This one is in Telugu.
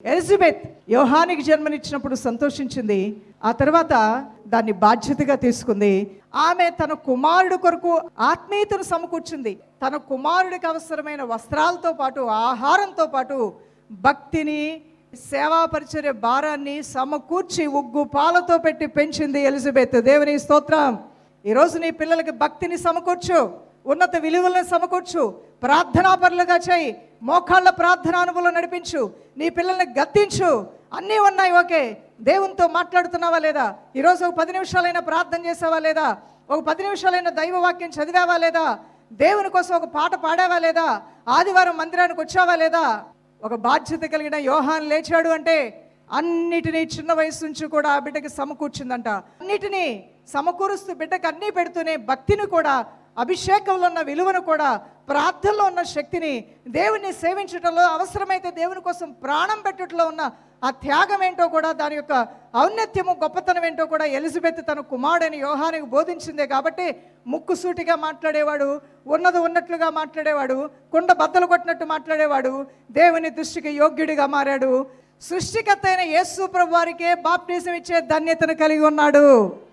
ఎలిజబెత్ యోహానికి జన్మనిచ్చినప్పుడు సంతోషించింది. ఆ తర్వాత దాన్ని బాధ్యతగా తీసుకుంది. ఆమె తన కుమారుడు కొరకు ఆత్మీయతను సమకూర్చింది. తన కుమారుడికి అవసరమైన వస్త్రాలతో పాటు, ఆహారంతో పాటు భక్తిని, సేవా పరిచర్య భారాన్ని సమకూర్చి ఉగ్గు పాలతో పెట్టి పెంచింది ఎలిజబెత్. దేవుని స్తోత్రం. ఈరోజు నీ పిల్లలకి భక్తిని సమకూర్చు, ఉన్నత విలువలను సమకూర్చు, ప్రార్థనాపరులుగా చేయి, మోకాళ్ళ ప్రార్థన అనుభవం నడిపించు, నీ పిల్లల్ని గద్దించు. అన్నీ ఉన్నాయి, ఓకే. దేవునితో మాట్లాడుతున్నావా లేదా? ఈరోజు ఒక 10 నిమిషాలైనా ప్రార్థన చేసావా లేదా? ఒక 10 నిమిషాలైనా దైవవాక్యం చదివావా లేదా? దేవుని కోసం ఒక పాట పాడావా లేదా? ఆదివారం మందిరానికి వచ్చావా లేదా? ఒక బాధ్యత కలిగిన యోహాను లేచాడు అంటే అన్నిటినీ చిన్న వయసు నుంచి కూడా ఆ బిడ్డకి సమకూర్చిందంట. అన్నిటినీ సమకూరుస్తూ బిడ్డకు అన్నీ పెడుతూనే భక్తిని కూడా, అభిషేకంలో ఉన్న విలువను కూడా, ప్రార్థనలో ఉన్న శక్తిని, దేవుణ్ణి సేవించడంలో, అవసరమైతే దేవుని కోసం ప్రాణం పెట్టడంలో ఉన్న ఆ త్యాగం ఏంటో కూడా, దాని యొక్క ఔన్నత్యము, గొప్పతనం ఏంటో కూడా ఎలిజబెత్ తన కుమారుడైన యోహానుకు బోధించిందే. కాబట్టి ముక్కుసూటిగా మాట్లాడేవాడు, ఉన్నది ఉన్నట్లుగా మాట్లాడేవాడు, కుండ బద్దలు కొట్టినట్టు మాట్లాడేవాడు, దేవుని దృష్టికి యోగ్యుడిగా మారాడు. సృష్టికర్త అయిన యేసు ప్రభు వారికే బాప్టిజం ఇచ్చే ధన్యతను కలిగి ఉన్నాడు.